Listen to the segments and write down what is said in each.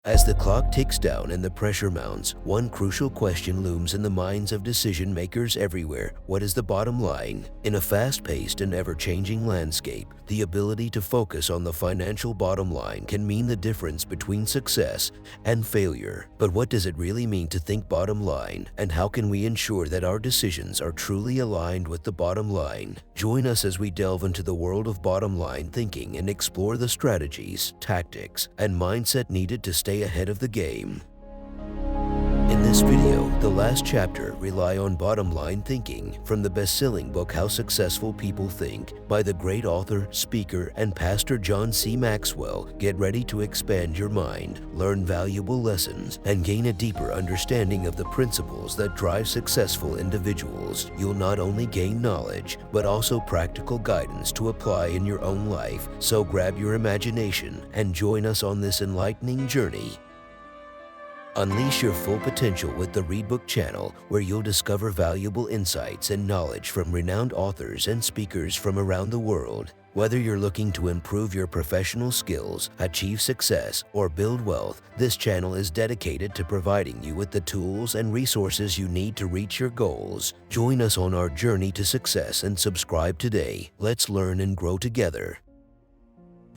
As the clock ticks down and the pressure mounts, one crucial question looms in the minds of decision makers everywhere. What is the bottom line? In a fast-paced and ever-changing landscape, the ability to focus on the financial bottom line can mean the difference between success and failure. But what does it really mean to think bottom line, and how can we ensure that our decisions are truly aligned with the bottom line? Join us as we delve into the world of bottom line thinking and explore the strategies, tactics, and mindset needed to stay ahead of the game. In this video, the last chapter, Rely on Bottom Line Thinking, from the best-selling book How Successful People Think by the great author, speaker, and pastor John C. Maxwell. Get ready to expand your mind, learn valuable lessons, and gain a deeper understanding of the principles that drive successful individuals. You'll not only gain knowledge, but also practical guidance to apply in your own life. So grab your imagination and join us on this enlightening journey. Unleash your full potential with the Readbook channel, where you'll discover valuable insights and knowledge from renowned authors and speakers from around the world. Whether you're looking to improve your professional skills, achieve success, or build wealth, this channel is dedicated to providing you with the tools and resources you need to reach your goals. Join us on our journey to success and subscribe today. Let's learn and grow together.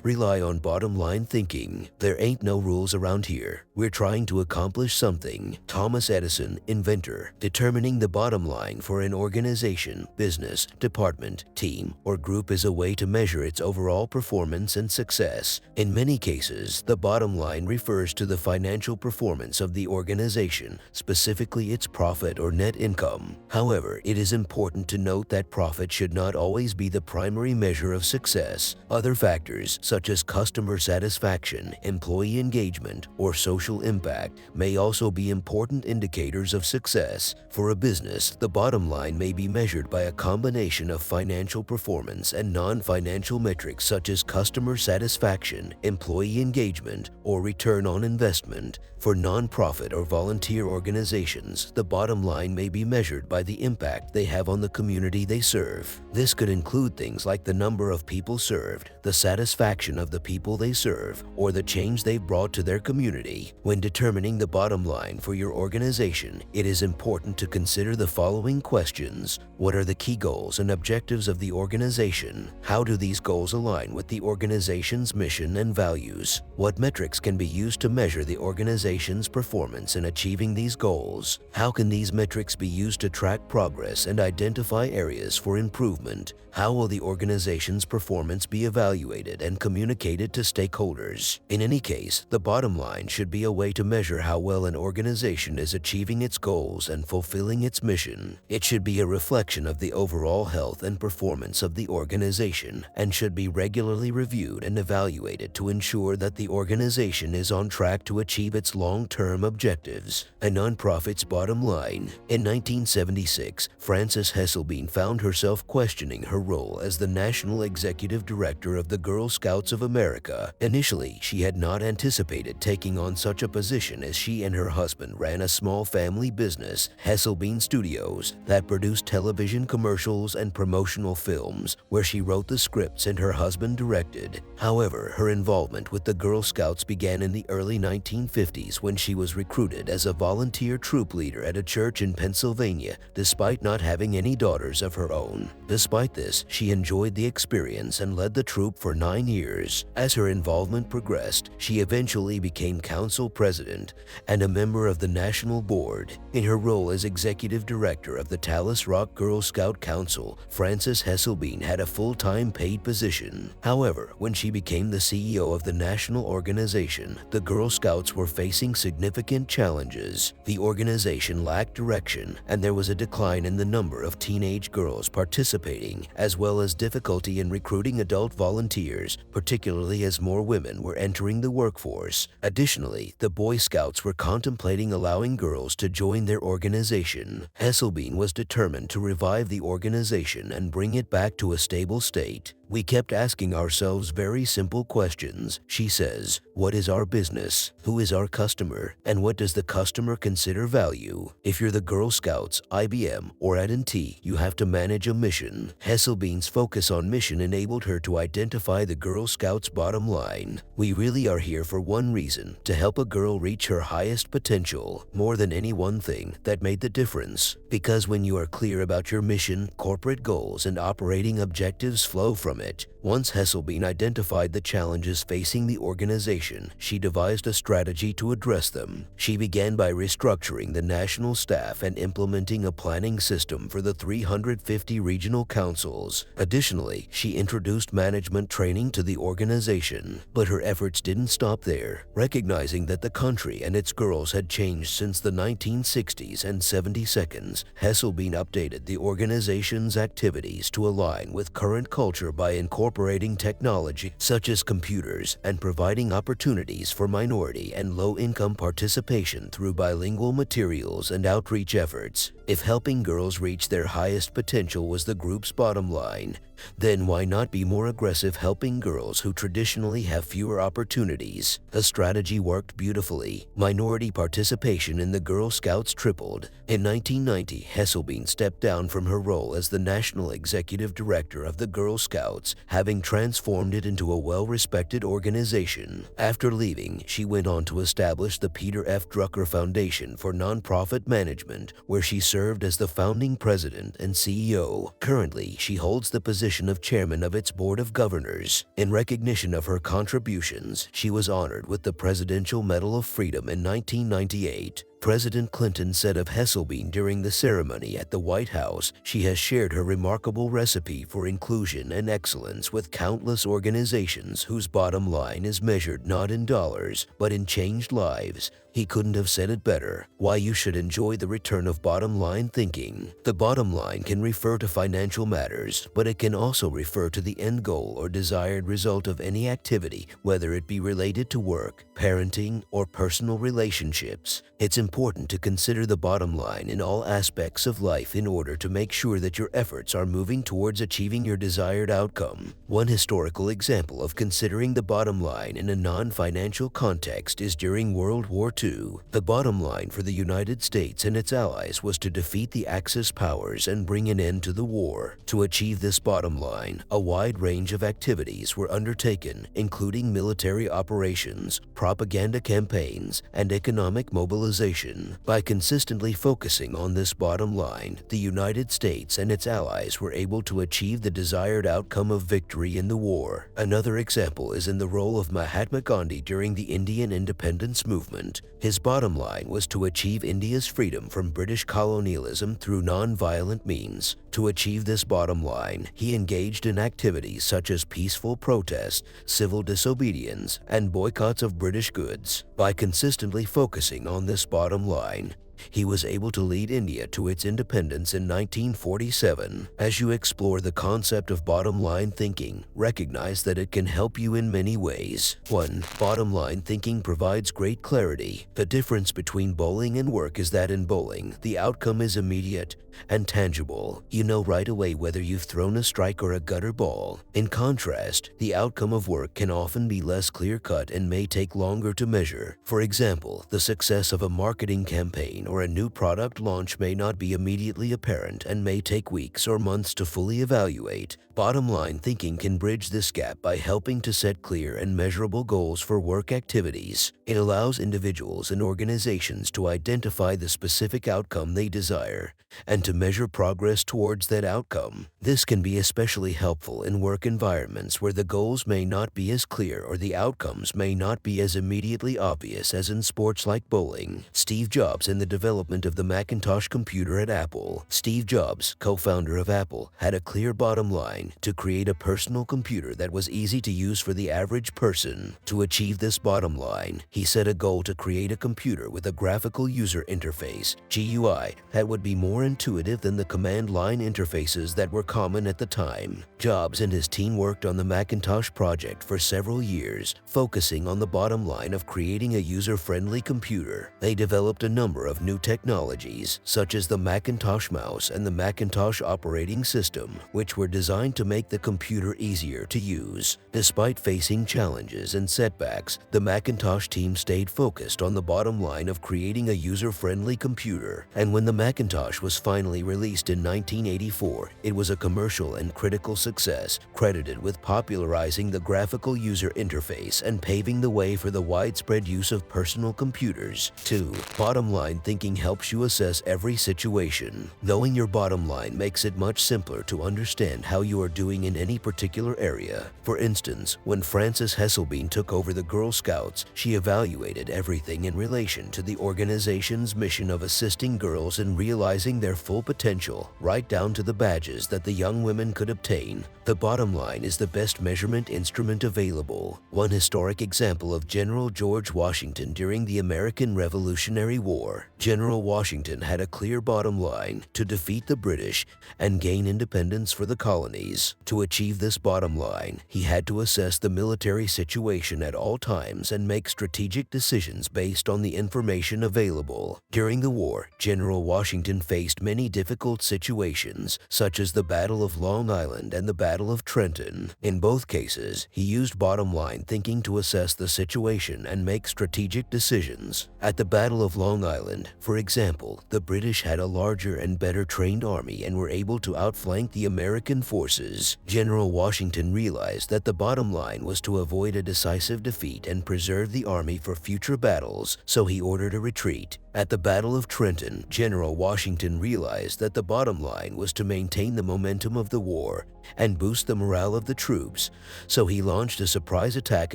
Rely on bottom line thinking. There ain't no rules around here. We're trying to accomplish something. Thomas Edison, inventor. Determining the bottom line for an organization, business, department, team, or group is a way to measure its overall performance and success. In many cases, the bottom line refers to the financial performance of the organization, specifically its profit or net income. However, it is important to note that profit should not always be the primary measure of success. Other factors, such as customer satisfaction, employee engagement, or social impact, may also be important indicators of success. For a business, the bottom line may be measured by a combination of financial performance and non-financial metrics such as customer satisfaction, employee engagement, or return on investment. For non-profit or volunteer organizations, the bottom line may be measured by the impact they have on the community they serve. This could include things like the number of people served, the satisfaction of the people they serve, or the change they've brought to their community. When determining the bottom line for your organization, it is important to consider the following questions. What are the key goals and objectives of the organization? How do these goals align with the organization's mission and values? What metrics can be used to measure the organization's performance in achieving these goals? How can these metrics be used to track progress and identify areas for improvement? How will the organization's performance be evaluated and communicated to stakeholders? In any case, the bottom line should be a way to measure how well an organization is achieving its goals and fulfilling its mission. It should be a reflection of the overall health and performance of the organization and should be regularly reviewed and evaluated to ensure that the organization is on track to achieve its long-term objectives. A nonprofit's bottom line. In 1976, Frances Hesselbein found herself questioning her role as the National Executive Director of the Girl Scouts of America. Initially, she had not anticipated taking on such a position, as she and her husband ran a small family business, Hesselbein Studios, that produced television commercials and promotional films, where she wrote the scripts and her husband directed. However, her involvement with the Girl Scouts began in the early 1950s when she was recruited as a volunteer troop leader at a church in Pennsylvania, despite not having any daughters of her own. Despite this, she enjoyed the experience and led the troop for 9 years. As her involvement progressed, she eventually became council president and a member of the national board. In her role as executive director of the Talus Rock Girl Scout Council, Frances Hesselbein had a full-time paid position. However, when she became the CEO of the national organization, the Girl Scouts were facing significant challenges. The organization lacked direction, and there was a decline in the number of teenage girls participating, as well as difficulty in recruiting adult volunteers, particularly as more women were entering the workforce. Additionally, the Boy Scouts were contemplating allowing girls to join their organization. Hesselbein was determined to revive the organization and bring it back to a stable state. We kept asking ourselves very simple questions. She says, what is our business? Who is our customer? And what does the customer consider value? If you're the Girl Scouts, IBM, or AT&T, you have to manage a mission. Hesselbein's focus on mission enabled her to identify the Girl Scouts' bottom line. We really are here for one reason, to help a girl reach her highest potential. More than any one thing, that made the difference. Because when you are clear about your mission, corporate goals, and operating objectives flow from it. Once Hesselbein identified the challenges facing the organization, she devised a strategy to address them. She began by restructuring the national staff and implementing a planning system for the 350 regional councils. Additionally, she introduced management training to the organization. But her efforts didn't stop there. Recognizing that the country and its girls had changed since the 1960s and 72nds, Hesselbein updated the organization's activities to align with current culture by incorporating technology such as computers and providing opportunities for minority and low-income participation through bilingual materials and outreach efforts. If helping girls reach their highest potential was the group's bottom line, then why not be more aggressive helping girls who traditionally have fewer opportunities? The strategy worked beautifully. Minority participation in the Girl Scouts tripled. In 1990, Hesselbein stepped down from her role as the National Executive Director of the Girl Scouts, having transformed it into a well-respected organization. After leaving, she went on to establish the Peter F. Drucker Foundation for Nonprofit Management, where she served as the founding president and CEO. Currently, she holds the position of chairman of its board of governors. In recognition of her contributions, she was honored with the Presidential Medal of Freedom in 1998. President Clinton said of Hesselbein during the ceremony at the White House, she has shared her remarkable recipe for inclusion and excellence with countless organizations whose bottom line is measured not in dollars, but in changed lives. He couldn't have said it better. Why you should enjoy the return of bottom line thinking. The bottom line can refer to financial matters, but it can also refer to the end goal or desired result of any activity, whether it be related to work, parenting, or personal relationships. It's important to consider the bottom line in all aspects of life in order to make sure that your efforts are moving towards achieving your desired outcome. One historical example of considering the bottom line in a non-financial context is during World War II. The bottom line for the United States and its allies was to defeat the Axis powers and bring an end to the war. To achieve this bottom line, a wide range of activities were undertaken, including military operations, propaganda campaigns, and economic mobilization. By consistently focusing on this bottom line, the United States and its allies were able to achieve the desired outcome of victory in the war. Another example is in the role of Mahatma Gandhi during the Indian independence movement. His bottom line was to achieve India's freedom from British colonialism through non-violent means. To achieve this bottom line, he engaged in activities such as peaceful protest, civil disobedience, and boycotts of British goods. By consistently focusing on this bottom line, he was able to lead India to its independence in 1947. As you explore the concept of bottom line thinking, recognize that it can help you in many ways. 1. Bottom line thinking provides great clarity. The difference between bowling and work is that in bowling, the outcome is immediate and tangible. You know right away whether you've thrown a strike or a gutter ball. In contrast, the outcome of work can often be less clear-cut and may take longer to measure. For example, the success of a marketing campaign or a new product launch may not be immediately apparent and may take weeks or months to fully evaluate. Bottom line thinking can bridge this gap by helping to set clear and measurable goals for work activities. It allows individuals and organizations to identify the specific outcome they desire and to measure progress towards that outcome. This can be especially helpful in work environments where the goals may not be as clear or the outcomes may not be as immediately obvious as in sports like bowling. Steve Jobs in the development of the Macintosh computer at Apple. Steve Jobs, co-founder of Apple, had a clear bottom line: to create a personal computer that was easy to use for the average person. To achieve this bottom line, he set a goal to create a computer with a graphical user interface, GUI, that would be more intuitive than the command line interfaces that were common at the time. Jobs and his team worked on the Macintosh project for several years, focusing on the bottom line of creating a user-friendly computer. They developed a number of new technologies, such as the Macintosh mouse and the Macintosh operating system, which were designed to make the computer easier to use. Despite facing challenges and setbacks, the Macintosh team stayed focused on the bottom line of creating a user-friendly computer. And when the Macintosh was finally released in 1984, it was a commercial and critical success, credited with popularizing the graphical user interface and paving the way for the widespread use of personal computers. 2. Bottom line thinking helps you assess every situation. Knowing your bottom line makes it much simpler to understand how you are doing in any particular area. For instance, when Frances Hesselbein took over the Girl Scouts, she evaluated everything in relation to the organization's mission of assisting girls in realizing their full potential, right down to the badges that the young women could obtain. The bottom line is the best measurement instrument available. One historic example of General George Washington during the American Revolutionary War. General Washington had a clear bottom line: to defeat the British and gain independence for the colonies. To achieve this bottom line, he had to assess the military situation at all times and make strategic decisions based on the information available. During the war, General Washington faced many difficult situations, such as the Battle of Long Island and the Battle of Trenton. In both cases, he used bottom-line thinking to assess the situation and make strategic decisions. At the Battle of Long Island, for example, the British had a larger and better trained army and were able to outflank the American forces. General Washington realized that the bottom line was to avoid a decisive defeat and preserve the army for future battles, so he ordered a retreat. At the Battle of Trenton, General Washington realized that the bottom line was to maintain the momentum of the war and boost the morale of the troops, so he launched a surprise attack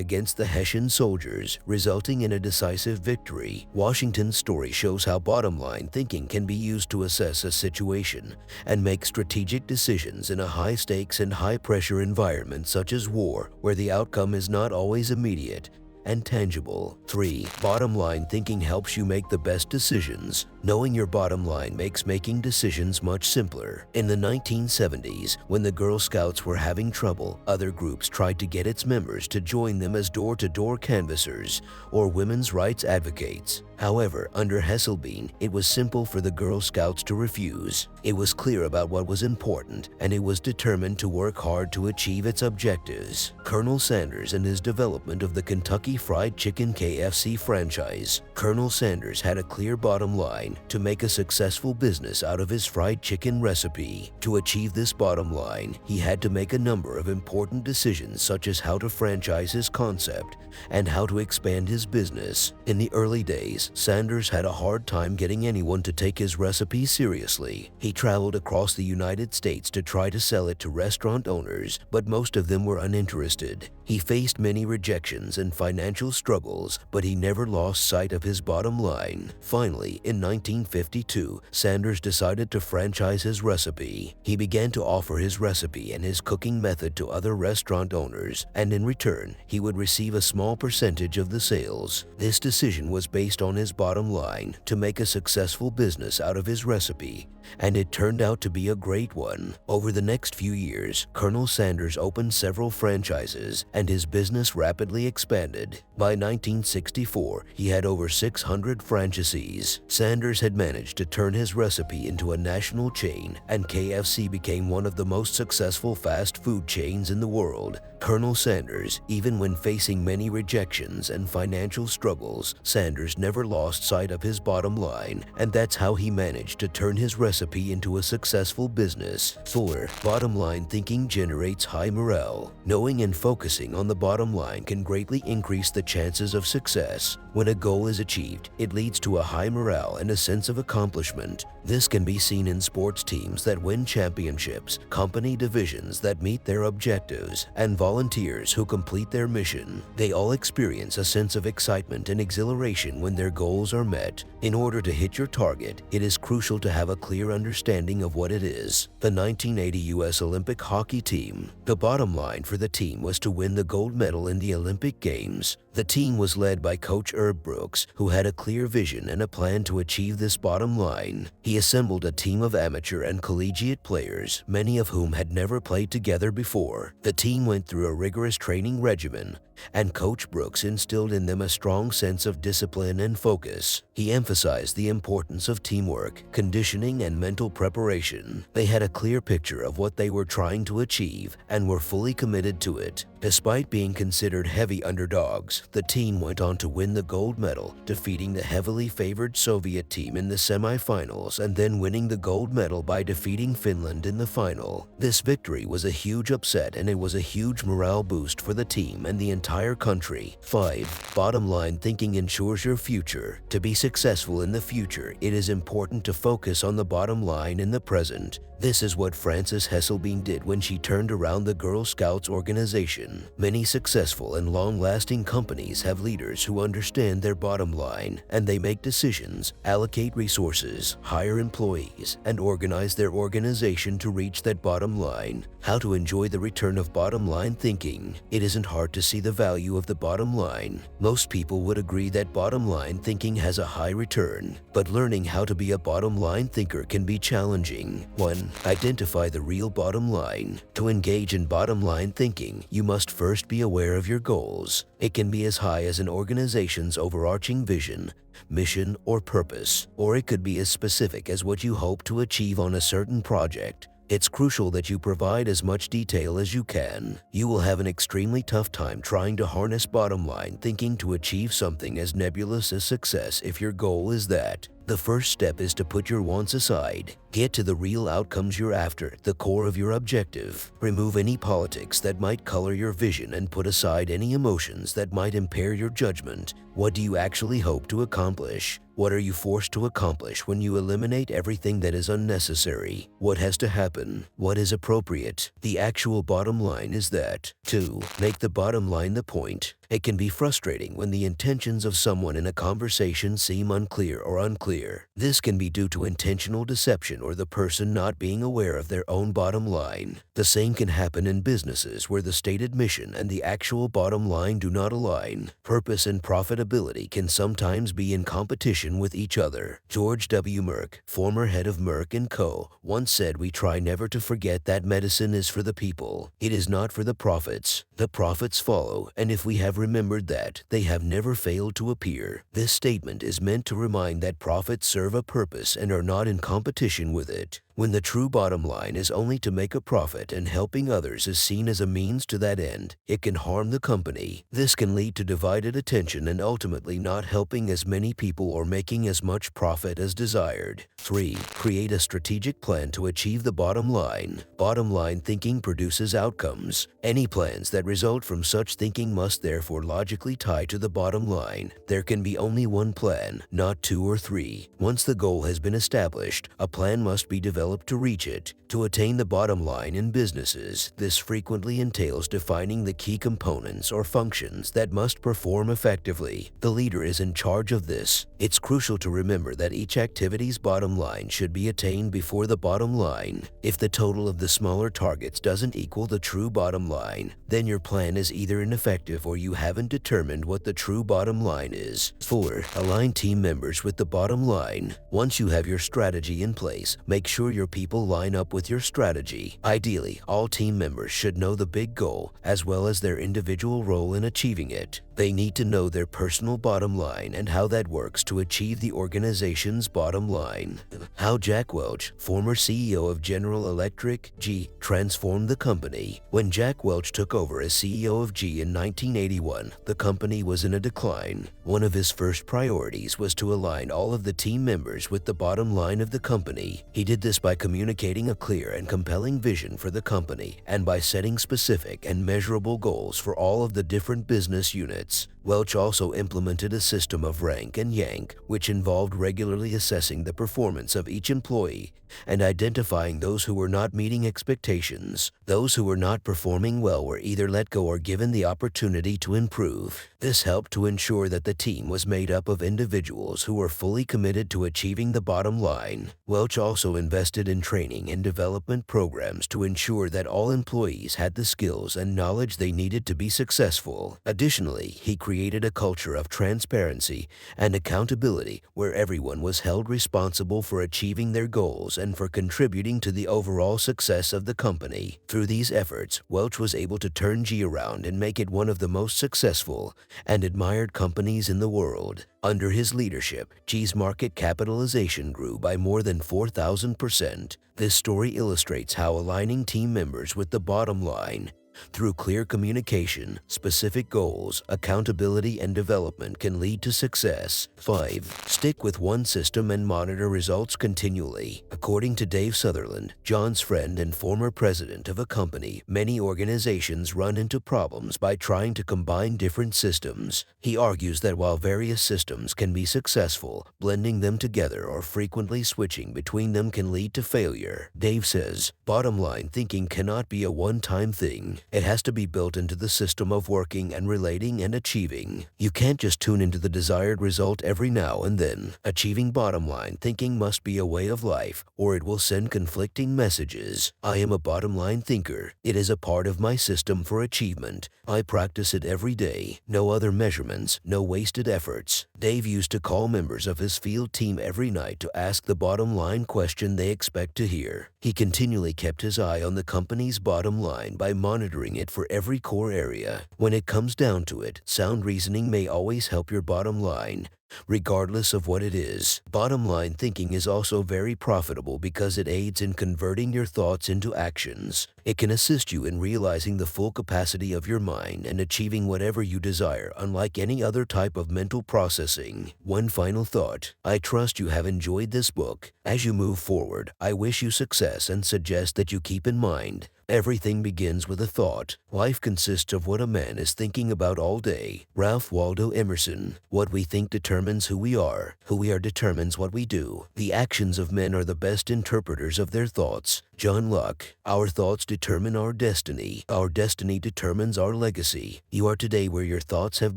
against the Hessian soldiers, resulting in a decisive victory. Washington's story shows how bottom-line thinking can be used to assess a situation and make strategic decisions in a high-stakes and high-pressure environment such as war, where the outcome is not always immediate and tangible. 3. Bottom line thinking helps you make the best decisions. Knowing your bottom line makes making decisions much simpler. In the 1970s, when the Girl Scouts were having trouble, other groups tried to get its members to join them as door-to-door canvassers or women's rights advocates. However, under Hesselbein, it was simple for the Girl Scouts to refuse. It was clear about what was important, and it was determined to work hard to achieve its objectives. Colonel Sanders and his development of the Kentucky Fried Chicken KFC franchise. Colonel Sanders had a clear bottom line: to make a successful business out of his fried chicken recipe. To achieve this bottom line, he had to make a number of important decisions, such as how to franchise his concept and how to expand his business. In the early days, Sanders had a hard time getting anyone to take his recipe seriously. He traveled across the United States to try to sell it to restaurant owners, but most of them were uninterested. He faced many rejections and financial struggles, but he never lost sight of his bottom line. Finally, in 1952, Sanders decided to franchise his recipe. He began to offer his recipe and his cooking method to other restaurant owners, and in return, he would receive a small percentage of the sales. This decision was based on his bottom line: to make a successful business out of his recipe, and it turned out to be a great one. Over the next few years, Colonel Sanders opened several franchises, and his business rapidly expanded. By 1964, he had over 600 franchisees. Sanders had managed to turn his recipe into a national chain, and KFC became one of the most successful fast food chains in the world. Colonel Sanders, even when facing many rejections and financial struggles, Sanders never lost sight of his bottom line, and that's how he managed to turn his recipe into a successful business. 4. Bottom line thinking generates high morale. Knowing and focusing on the bottom line can greatly increase the chances of success. When a goal is achieved, it leads to a high morale and a sense of accomplishment. This can be seen in sports teams that win championships, company divisions that meet their objectives, and volunteers who complete their mission. They all experience a sense of excitement and exhilaration when their goals are met. In order to hit your target, it is crucial to have a clear understanding of what it is. The 1980 U.S. Olympic hockey team. The bottom line for the team was to win the gold medal in the Olympic Games. The team was led by Coach Herb Brooks, who had a clear vision and a plan to achieve this bottom line. He assembled a team of amateur and collegiate players, many of whom had never played together before. The team went through a rigorous training regimen, and Coach Brooks instilled in them a strong sense of discipline and focus. He emphasized the importance of teamwork, conditioning, and mental preparation. They had a clear picture of what they were trying to achieve and were fully committed to it. Despite being considered heavy underdogs, the team went on to win the gold medal, defeating the heavily favored Soviet team in the semifinals and then winning the gold medal by defeating Finland in the final. This victory was a huge upset, and it was a huge morale boost for the team and the entire country. 5. Bottom line thinking ensures your future. To be successful in the future, it is important to focus on the bottom line in the present. This is what Frances Hesselbein did when she turned around the Girl Scouts organization. Many successful and long-lasting companies have leaders who understand their bottom line, and they make decisions, allocate resources, hire employees, and organize their organization to reach that bottom line. How to enjoy the return of bottom line thinking. It isn't hard to see the value of the bottom line. Most people would agree that bottom line thinking has a high return, but learning how to be a bottom line thinker can be challenging. 1. Identify the real bottom line. To engage in bottom line thinking, you must first be aware of your goals. It can be as high as an organization's overarching vision, mission, or purpose, or it could be as specific as what you hope to achieve on a certain project. It's crucial that you provide as much detail as you can. You will have an extremely tough time trying to harness bottom line thinking to achieve something as nebulous as success if your goal is that. The first step is to put your wants aside. Get to the real outcomes you're after, the core of your objective. Remove any politics that might color your vision and put aside any emotions that might impair your judgment. What do you actually hope to accomplish? What are you forced to accomplish when you eliminate everything that is unnecessary? What has to happen? What is appropriate? The actual bottom line is that. 2. Make the bottom line the point. It can be frustrating when the intentions of someone in a conversation seem unclear or unclear. This can be due to intentional deception or the person not being aware of their own bottom line. The same can happen in businesses where the stated mission and the actual bottom line do not align. Purpose and profitability can sometimes be in competition with each other. George W. Merck, former head of Merck & Co., once said, "We try never to forget that medicine is for the people. It is not for the profits. The profits follow, and if we have remembered that, they have never failed to appear." This statement is meant to remind that profits serve a purpose and are not in competition with it. When the true bottom line is only to make a profit and helping others is seen as a means to that end, it can harm the company. This can lead to divided attention and ultimately not helping as many people or making as much profit as desired. 3. Create a strategic plan to achieve the bottom line. Bottom line thinking produces outcomes. Any plans that result from such thinking must therefore logically tie to the bottom line. There can be only one plan, not 2 or 3. Once the goal has been established, a plan must be developed to reach it. To attain the bottom line in businesses, this frequently entails defining the key components or functions that must perform effectively. The leader is in charge of this. It's crucial to remember that each activity's bottom line should be attained before the bottom line. If the total of the smaller targets doesn't equal the true bottom line, then your plan is either ineffective or you haven't determined what the true bottom line is. 4. Align team members with the bottom line. Once you have your strategy in place, make sure your people line up with your strategy. Ideally, all team members should know the big goal as well as their individual role in achieving it. They need to know their personal bottom line and how that works to achieve the organization's bottom line. How Jack Welch, former CEO of General Electric, GE, transformed the company. When Jack Welch took over as CEO of GE in 1981, the company was in a decline. One of his first priorities was to align all of the team members with the bottom line of the company. He did this by communicating a clear and compelling vision for the company and by setting specific and measurable goals for all of the different business units. Welch also implemented a system of rank and yank, which involved regularly assessing the performance of each employee and identifying those who were not meeting expectations. Those who were not performing well were either let go or given the opportunity to improve. This helped to ensure that the team was made up of individuals who were fully committed to achieving the bottom line. Welch also invested in training and development programs to ensure that all employees had the skills and knowledge they needed to be successful. Additionally, he created created a culture of transparency and accountability where everyone was held responsible for achieving their goals and for contributing to the overall success of the company. Through these efforts, Welch was able to turn G around and make it one of the most successful and admired companies in the world. Under his leadership, G's market capitalization grew by more than 4,000%. This story illustrates how aligning team members with the bottom line through clear communication, specific goals, accountability, and development can lead to success. 5. Stick with one system and monitor results continually. According to Dave Sutherland, John's friend and former president of a company, many organizations run into problems by trying to combine different systems. He argues that while various systems can be successful, blending them together or frequently switching between them can lead to failure. Dave says, bottom line thinking cannot be a one-time thing. It has to be built into the system of working and relating and achieving. You can't just tune into the desired result every now and then. Achieving bottom line thinking must be a way of life, or it will send conflicting messages. I am a bottom line thinker. It is a part of my system for achievement. I practice it every day. No other measurements, no wasted efforts. Dave used to call members of his field team every night to ask the bottom line question they expect to hear. He continually kept his eye on the company's bottom line by monitoring it for every core area. When it comes down to it, sound reasoning may always help your bottom line, regardless of what it is. Bottom line thinking is also very profitable because it aids in converting your thoughts into actions. It can assist you in realizing the full capacity of your mind and achieving whatever you desire, unlike any other type of mental processing. One final thought. I trust you have enjoyed this book. As you move forward, I wish you success and suggest that you keep in mind, everything begins with a thought. Life consists of what a man is thinking about all day. Ralph Waldo Emerson. What we think determines who we are determines what we do. The actions of men are the best interpreters of their thoughts. John Locke. Our thoughts determine our destiny. Our destiny determines our legacy. You are today where your thoughts have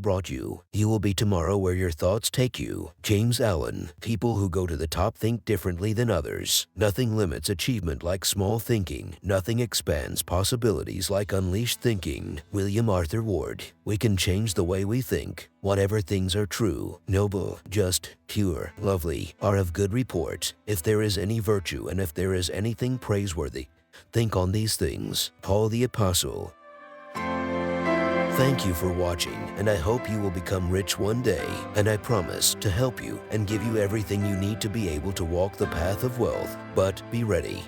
brought you. You will be tomorrow where your thoughts take you. James Allen. People who go to the top think differently than others. Nothing limits achievement like small thinking. Nothing expands possibilities like unleashed thinking. William Arthur Ward. We can change the way we think. Whatever things are true, noble, just, pure, lovely, are of good report, if there is any virtue and if there is anything praiseworthy, think on these things. Paul the Apostle. Thank you for watching, and I hope you will become rich one day, and I promise to help you and give you everything you need to be able to walk the path of wealth. But be ready.